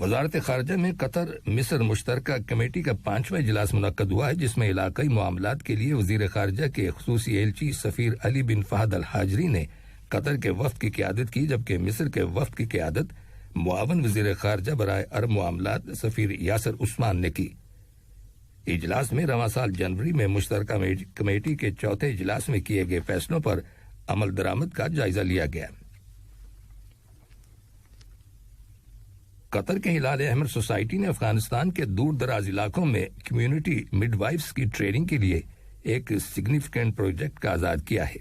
وزارت خارجہ میں قطر مصر مشترکہ کمیٹی کا 5واں اجلاس منعقد ہوا ہے، جس میں علاقائی معاملات کے لیے وزیر خارجہ کے خصوصی ایلچی سفیر علی بن فہد الحاجری نے قطر کے وفد کی قیادت کی، جبکہ مصر کے وفد کی قیادت معاون وزیر خارجہ برائے عرب معاملات سفیر یاسر عثمان نے کی۔ اجلاس میں رواں سال جنوری میں مشترکہ کمیٹی کے چوتھے اجلاس میں کیے گئے فیصلوں پر عمل درآمد کا جائزہ لیا گیا۔ قطر کے ہلال احمر سوسائٹی نے افغانستان کے دور دراز علاقوں میں کمیونٹی مڈ وائفز کی ٹریننگ کے لیے ایک سگنیفیکنٹ پروجیکٹ کا آغاز کیا ہے،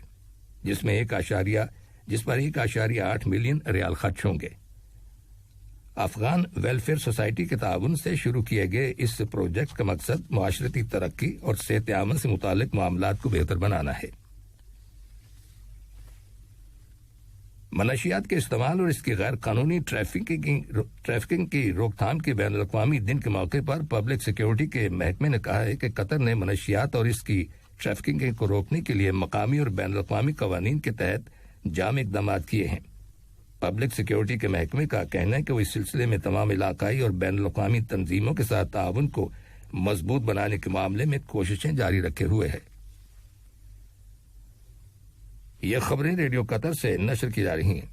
جس پر 1.8 ملین ریال خرچ ہوں گے۔ افغان ویلفیئر سوسائٹی کے تعاون سے شروع کیے گئے اس پروجیکٹ کا مقصد معاشرتی ترقی اور صحت عامہ سے متعلق معاملات کو بہتر بنانا ہے۔ منشیات کے استعمال اور اس کی غیر قانونی ٹریفکنگ کی روک تھام کے بین الاقوامی دن کے موقع پر پبلک سیکیورٹی کے محکمے نے کہا ہے کہ قطر نے منشیات اور اس کی ٹریفکنگ کو روکنے کے لیے مقامی اور بین الاقوامی قوانین کے تحت جامع اقدامات کیے ہیں۔ پبلک سیکیورٹی کے محکمے کا کہنا ہے کہ وہ اس سلسلے میں تمام علاقائی اور بین الاقوامی تنظیموں کے ساتھ تعاون کو مضبوط بنانے کے معاملے میں کوششیں جاری رکھے ہوئے ہے۔ یہ خبریں ریڈیو قطر سے نشر کی جا رہی ہیں۔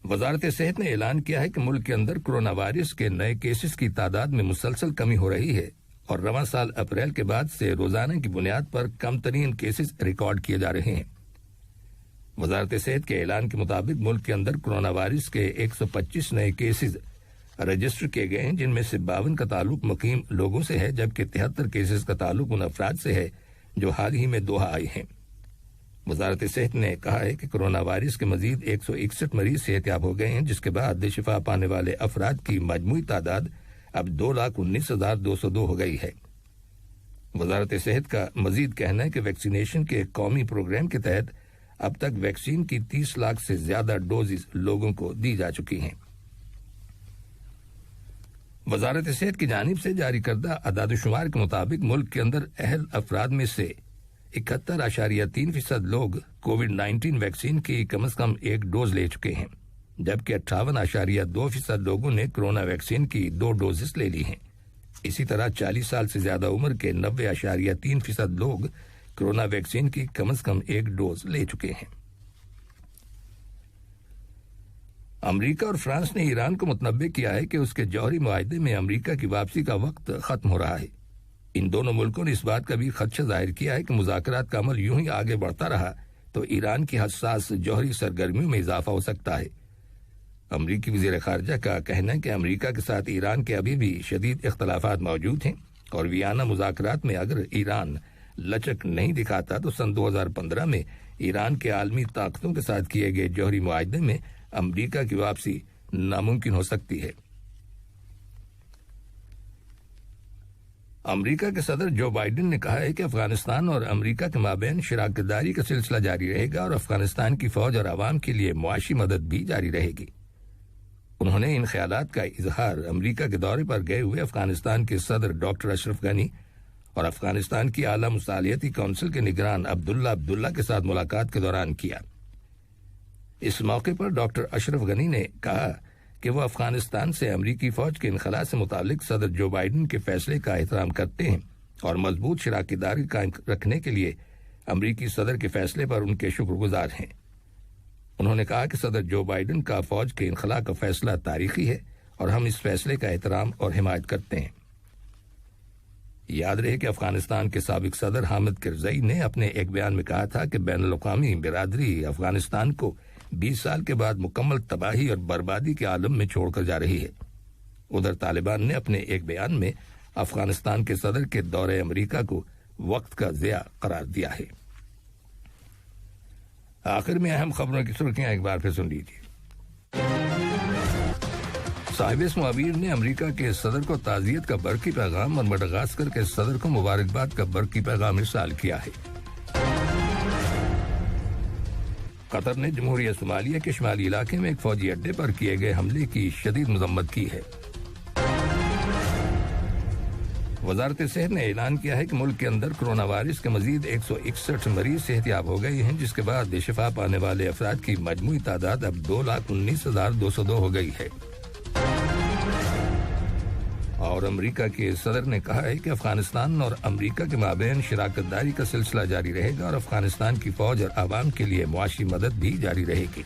وزارت صحت نے اعلان کیا ہے کہ ملک کے اندر کرونا وائرس کے نئے کیسز کی تعداد میں مسلسل کمی ہو رہی ہے اور رواں سال اپریل کے بعد سے روزانہ کی بنیاد پر کم ترین کیسز ریکارڈ کیے جا رہے ہیں۔ وزارت صحت کے اعلان کے مطابق ملک کے اندر کرونا وائرس کے 125 نئے کیسز رجسٹر کیے گئے ہیں، جن میں سے 52 کا تعلق مقیم لوگوں سے ہے، جبکہ 73 کیسز کا تعلق ان افراد سے ہے جو حال ہی میں دوحہ آئے ہیں۔ وزارت صحت نے کہا ہے کہ کرونا وائرس کے مزید 161 مریض صحت یاب ہو گئے ہیں، جس کے بعد شفا پانے والے افراد کی مجموعی تعداد اب 2,19,202 ہو گئی ہے۔ وزارت صحت کا مزید کہنا ہے کہ ویکسینیشن کے قومی پروگرام کے تحت اب تک ویکسین کی 30 لاکھ سے زیادہ ڈوزز لوگوں کو دی جا چکی ہیں۔ وزارت صحت کی جانب سے جاری کردہ اعداد و شمار کے مطابق ملک کے اندر اہل افراد میں سے 71.3% لوگ کووڈ 19 ویکسین کی کم از کم ایک ڈوز لے چکے ہیں، جبکہ 58.2% لوگوں نے کرونا ویکسین کی 2 ڈوزز لے لی ہیں۔ اسی طرح 40 سال سے زیادہ عمر کے 90.3% لوگ کرونا ویکسین کی کم از کم ایک ڈوز لے چکے ہیں۔ امریکہ اور فرانس نے ایران کو متنبع کیا ہے کہ اس کے جوہری معاہدے میں امریکہ کی واپسی کا وقت ختم ہو رہا ہے۔ ان دونوں ملکوں نے اس بات کا بھی خدشہ ظاہر کیا ہے کہ مذاکرات کا عمل یوں ہی آگے بڑھتا رہا تو ایران کی حساس جوہری سرگرمیوں میں اضافہ ہو سکتا ہے۔ امریکی وزیر خارجہ کا کہنا ہے کہ امریکہ کے ساتھ ایران کے ابھی بھی شدید اختلافات موجود ہیں اور ویانا مذاکرات میں اگر ایران لچک نہیں دکھاتا تو سن 2015 میں ایران کے عالمی طاقتوں کے ساتھ کیے گئے جوہری معاہدے میں امریکہ کی واپسی ناممکن ہو سکتی ہے۔ امریکہ کے صدر جو بائیڈن نے کہا ہے کہ افغانستان اور امریکہ کے مابین شراکت داری کا سلسلہ جاری رہے گا اور افغانستان کی فوج اور عوام کے لیے معاشی مدد بھی جاری رہے گی۔ انہوں نے ان خیالات کا اظہار امریکہ کے دورے پر گئے ہوئے افغانستان کے صدر ڈاکٹر اشرف غنی اور افغانستان کی اعلیٰ مصالحتی کونسل کے نگران عبداللہ کے ساتھ ملاقات کے دوران کیا۔ اس موقع پر ڈاکٹر اشرف غنی نے کہا کہ وہ افغانستان سے امریکی فوج کے انخلاء سے متعلق صدر جو بائیڈن کے فیصلے کا احترام کرتے ہیں اور مضبوط شراکت داری قائم رکھنے کے لیے امریکی صدر کے فیصلے پر ان کے شکر گزار ہیں۔ انہوں نے کہا کہ صدر جو بائیڈن کا فوج کے انخلاء کا فیصلہ تاریخی ہے اور ہم اس فیصلے کا احترام اور حمایت کرتے ہیں۔ یاد رہے کہ افغانستان کے سابق صدر حامد کرزئی نے اپنے ایک بیان میں کہا تھا کہ بین الاقوامی برادری افغانستان کو 20 سال کے بعد مکمل تباہی اور بربادی کے عالم میں چھوڑ کر جا رہی ہے۔ ادھر طالبان نے اپنے ایک بیان میں افغانستان کے صدر کے دورے امریکہ کو وقت کا ضیاع قرار دیا ہے۔ آخر میں اہم خبروں کی سرخیاں ایک بار پھر سن لیجیے۔ صاحب اسم عبیر نے امریکہ کے صدر کو تعزیت کا برقی پیغام اور مڈغاسکر کے صدر کو مبارکباد کا برقی پیغام ارسال کیا ہے۔ قطر نے جمہوریہ صومالیہ کے شمالی علاقے میں ایک فوجی اڈے پر کیے گئے حملے کی شدید مذمت کی ہے۔ وزارت صحت نے اعلان کیا ہے کہ ملک کے اندر کرونا وائرس کے مزید 161 مریض صحت یاب ہو گئے ہیں، جس کے بعد شفا پانے والے افراد کی مجموعی تعداد اب 2,19,202 ہو گئی ہے۔ اور امریکہ کے صدر نے کہا ہے کہ افغانستان اور امریکہ کے مابین شراکت داری کا سلسلہ جاری رہے گا اور افغانستان کی فوج اور عوام کے لیے معاشی مدد بھی جاری رہے گی۔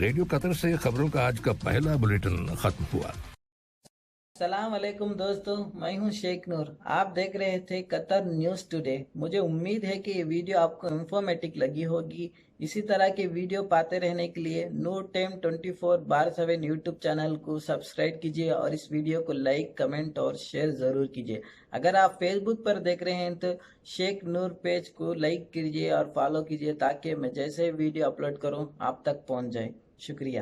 ریڈیو قطر سے خبروں کا آج کا پہلا بلیٹن ختم ہوا۔ السلام علیکم دوستو، میں ہوں شیخ نور، آپ دیکھ رہے تھے قطر نیوز ٹوڈے۔ مجھے امید ہے کہ یہ ویڈیو آپ کو انفارمیٹک لگی ہوگی۔ اسی طرح کے ویڈیو پاتے رہنے کے لیے نور ٹائم 24/7 یوٹیوب چینل کو سبسکرائب کیجیے اور اس ویڈیو کو لائک، کمنٹ اور شیئر ضرور کیجیے۔ اگر آپ فیس بک پر دیکھ رہے ہیں تو شیخ نور پیج کو لائک کیجیے اور فالو کیجیے تاکہ میں جیسے ویڈیو اپلوڈ کروں آپ تک پہنچ جائے۔ شکریہ۔